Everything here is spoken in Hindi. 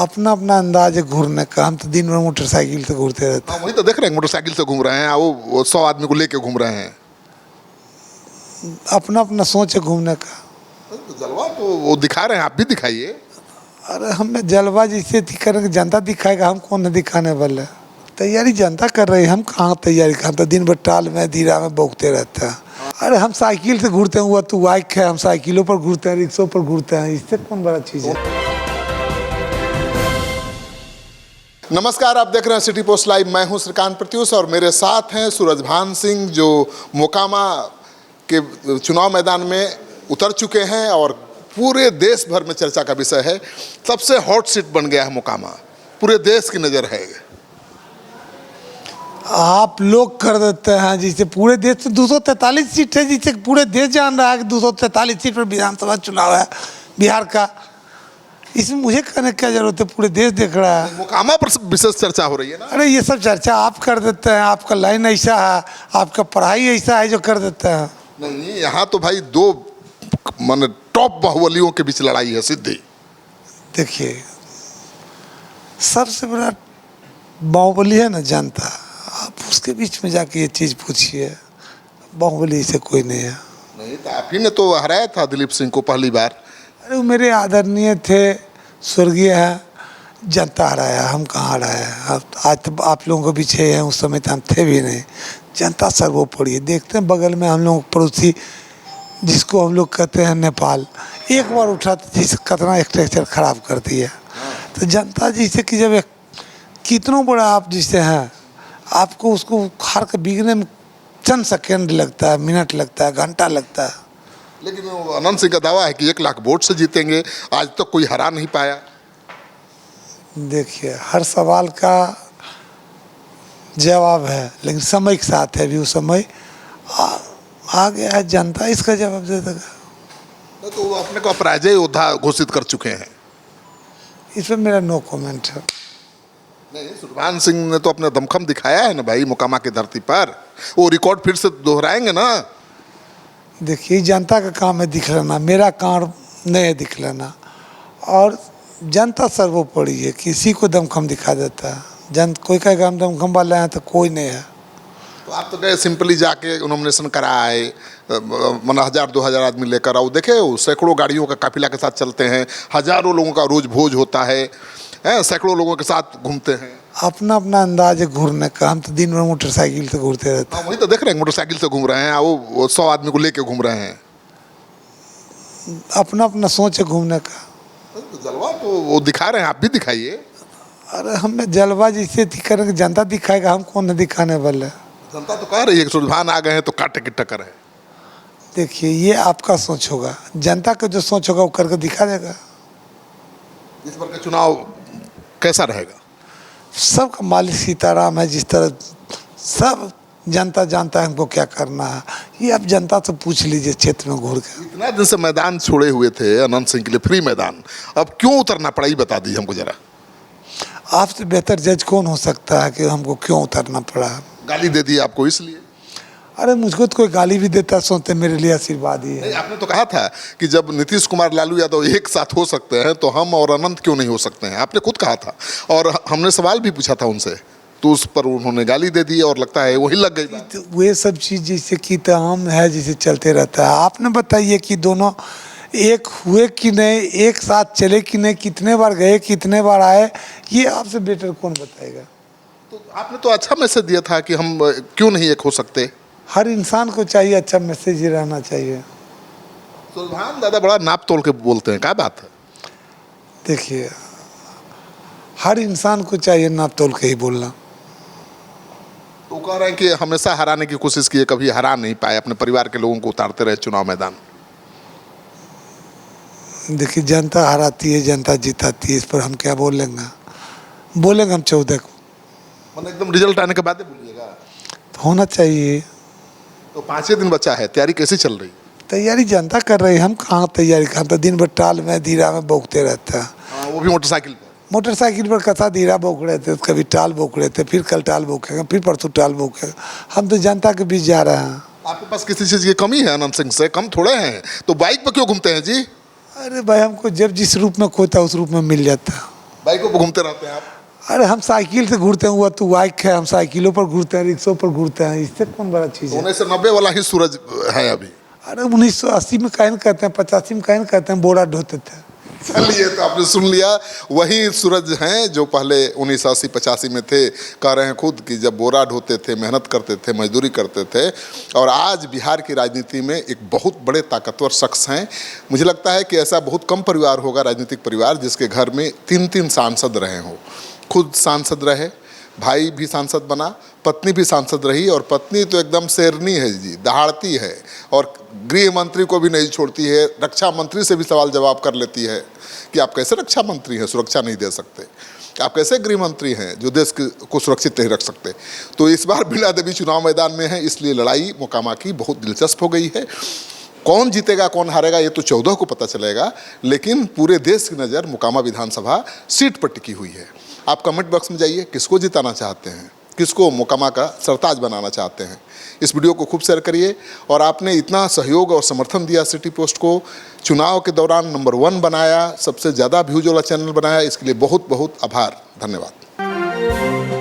अपना अपना अंदाज है घूरने का। हम तो दिन भर मोटरसाइकिल से घूरते रहते हाँ, वही तो देख रहे हैं, मोटरसाइकिल से घूम रहे हैं, वो 100 आदमी को लेके घूम रहे हैं। हैं। अपना अपना सोच है घूमने का। तो जलवा तो वो दिखा रहे हैं, आप भी दिखाइए। अरे हमें जलवा जिसे करेंगे, जनता दिखाएगा, हम कौन है दिखाने वाले। तैयारी जनता कर रही है, हम कहाँ तैयारी, हम तो दिन भर टाल में धीरा में बौखते रहते हैं। अरे हम साइकिल से घूरते हैं, हुआ तो बाइक है, हम साइकिलों पर घूरते हैं, रिक्शों पर घूरते हैं, इससे कौन बड़ा चीज़ है। नमस्कार, आप देख रहे हैं सिटी पोस्ट लाइव। मैं हूं श्रीकांत प्रत्युष और मेरे साथ हैं सूरजभान सिंह, जो मोकामा के चुनाव मैदान में उतर चुके हैं और पूरे देश भर में चर्चा का विषय है। सबसे हॉट सीट बन गया है मोकामा, पूरे देश की नज़र है। आप लोग कर देते हैं जिसे पूरे देश में 243 सीट है, जिसे पूरे देश जान रहा है कि 243 सीट पर विधानसभा चुनाव है बिहार का। इसमें मुझे कहने की क्या जरूरत है, पूरे देश देख रहा है। मोकामा पर विशेष चर्चा हो रही है ना। अरे ये सब चर्चा आप कर देते हैं, आपका लाइन ऐसा है, आपका पढ़ाई ऐसा है जो कर देते हैं। नहीं, यहाँ तो भाई दो माने टॉप बाहुबलियों के बीच लड़ाई है सिद्धि। देखिए, सबसे बड़ा बाहुबली है ना जनता, आप उसके बीच में जाके ये चीज़ पूछिए, बाहुबली से कोई नहीं है। नहीं तो आप ही ने तो हराया था दिलीप सिंह को पहली बार। अरे वो मेरे आदरणीय थे, स्वर्गीय है, जनता हराया, हम कहाँ हराया। आज तो आप लोगों के पीछे हैं, उस समय तो हम थे भी नहीं। जनता सर्वोपरि है। देखते हैं बगल में हम लोग पड़ोसी, जिसको हम लोग कहते हैं नेपाल, एक बार उठा तो जिस कितना स्ट्रक्चर खराब कर दिया। तो जनता जिसे कि जब कितना बड़ा आप जिसे हैं, आपको उसको हार के बिगने में चंद सेकेंड लगता है, मिनट लगता है, घंटा लगता है। लेकिन वो अनंत सिंह का दावा है कि 1 लाख वोट से जीतेंगे, आज तक कोई हरा नहीं पाया। देखिए, हर सवाल का जवाब है, लेकिन समय के साथ है। अभी वो समय आ गया है, जनता इसका जवाब दे देगा। तो वो अपने को अपराजय योद्धा घोषित कर चुके हैं। इसमें मेरा नो कमेंट है। नहीं, सूरजभान सिंह ने तो अपना दमखम दिखाया है ना भाई, मोकामा की धरती पर। वो रिकॉर्ड फिर से दोहराएंगे ना। देखिए, जनता का काम है दिख लेना, मेरा काम नहीं है दिख लेना। और जनता सर्वोपरि है, किसी को दमखम दिखा देता है। कोई कहेगा हम दमखम वाले हैं तो कोई नहीं है। तो आप तो गए सिंपली जाके नॉमिनेशन कराए, माना 1000-2000 आदमी लेकर आओ। देखे वो सैकड़ों गाड़ियों का काफिला के साथ चलते हैं, हजारों लोगों का रोज भोज होता है, सैकड़ों लोगों के साथ घूमते हैं। अपना अपना अंदाज है घूरने का। हम तो दिन भर मोटरसाइकिल से घूरते रहते हैं। वही तो देख रहे हैं, मोटरसाइकिल से घूम रहे हैं, वो 100 आदमी को लेके घूम रहे हैं। अपना अपना सोच है घूमने का। तो जलवा तो वो दिखा रहे हैं, आप भी दिखाइए। अरे हमें जलवा जिसे करेंगे, जनता दिखाएगा, हम कौन है दिखाने वाले। जनता तो कह रही है कि सूरजभान आ गए हैं तो कांटे की टक्कर है। देखिए, ये आपका सोच होगा, जनता का जो सोच होगा वो करके दिखा देगा। इस बार का चुनाव कैसा रहेगा? सबका मालिक सीताराम है। जिस तरह सब जनता जानता है हमको क्या करना है, ये आप जनता से पूछ लीजिए क्षेत्र में घूर के। इतना दिन से मैदान छोड़े हुए थे अनंत सिंह के लिए, फ्री मैदान, अब क्यों उतरना पड़ा, ये बता दीजिए हमको जरा। आपसे बेहतर जज कौन हो सकता है कि हमको क्यों उतरना पड़ा। गाली दे दी आपको इसलिए? अरे मुझको तो कोई गाली भी देता सोचते मेरे लिए आशीर्वाद ही है। नहीं, आपने तो कहा था कि जब नीतीश कुमार लालू यादव एक साथ हो सकते हैं तो हम और अनंत क्यों नहीं हो सकते हैं, आपने खुद कहा था। और हमने सवाल भी पूछा था उनसे, तो उस पर उन्होंने गाली दे दी और लगता है वही लग गई बात। तो वे सब चीज़ जैसे कि तमाम है, जैसे चलते रहता है। आपने बताइए कि दोनों एक हुए कि नहीं, एक साथ चले कि नहीं, कितने बार गए, कितने बार आए, ये आपसे बेटर कौन बताएगा। तो आपने तो अच्छा मैसेज दिया था कि हम क्यों नहीं एक हो सकते। हर इंसान को चाहिए अच्छा मैसेज ही रहना चाहिए। सूरजभान दादा बड़ा नाप तोल के बोलते हैं, क्या बात है? देखिए, हर इंसान को चाहिए नाप तोल के ही बोलना। तो कह रहे हैं कि हमेशा हराने की कोशिश की, कभी हरा नहीं पाए, अपने परिवार के लोगों को उतारते रहे चुनाव मैदान। देखिए, जनता हराती है, जनता जिताती है, इस पर हम क्या बोलेंगे हम 14 को। मतलब एकदम रिजल्ट आने के बाद बोलिएगा। होना चाहिए। तो 5 दिन बचा है, तैयारी कैसी चल रही? तैयारी जनता कर रही है, हम कहाँ तैयारी, हम तो दिन भर टाल में धीरा में बौखते रहते हैं। वो भी मोटरसाइकिल पर। मोटरसाइकिल पर कथा धीरा बौक रहे थे, कभी टाल बौक रहे थे, फिर कल टाल बौकेगा, फिर परसों टाल बौकेगा। हम तो जनता के बीच जा रहे हैं। आपके पास किसी चीज़ की कमी है अनंत सिंह से? कम थोड़े हैं, तो बाइक पर क्यों घूमते हैं जी? अरे भाई, हमको जब जिस रूप में खोता उस रूप में मिल जाता है। बाइकों पर घूमते रहते हैं आप? अरे हम साइकिल से घूरते हैं, हुआ तो बाइक है, हम साइकिलों पर घूरते हैं, रिक्शों पर घूरते हैं, इससे कौन बड़ा चीज़ है। 1990 वाला ही सूरज है अभी। अरे 1980 में कहन कहते हैं, 85 में कहन कहते हैं, बोरा ढोते थे। चलिए, तो आपने सुन लिया, वही सूरज हैं जो पहले 1980-85 में थे। कह रहे हैं खुद कि जब बोरा ढोते थे, मेहनत करते थे, मजदूरी करते थे। और आज बिहार की राजनीति में एक बहुत बड़े ताकतवर शख्स हैं। मुझे लगता है कि ऐसा बहुत कम परिवार होगा, राजनीतिक परिवार, जिसके घर में 3-3 सांसद रहे हों। खुद सांसद रहे, भाई भी सांसद बना, पत्नी भी सांसद रही, और पत्नी तो एकदम शेरनी है जी, दहाड़ती है, और गृह मंत्री को भी नहीं छोड़ती है, रक्षा मंत्री से भी सवाल जवाब कर लेती है कि आप कैसे रक्षा मंत्री हैं, सुरक्षा नहीं दे सकते, आप कैसे गृह मंत्री हैं जो देश को सुरक्षित नहीं रख सकते। तो इस बार बीणा देवी चुनाव मैदान में है, इसलिए लड़ाई मोकामा की बहुत दिलचस्प हो गई है। कौन जीतेगा कौन हारेगा ये तो 14 को पता चलेगा, लेकिन पूरे देश की नज़र मोकामा विधानसभा सीट पर टिकी हुई है। आप कमेंट बॉक्स में जाइए, किसको जिताना चाहते हैं, किसको मोकामा का सरताज बनाना चाहते हैं। इस वीडियो को खूब शेयर करिए, और आपने इतना सहयोग और समर्थन दिया सिटी पोस्ट को, चुनाव के दौरान नंबर 1 बनाया, सबसे ज़्यादा व्यूज वाला चैनल बनाया, इसके लिए बहुत बहुत आभार, धन्यवाद।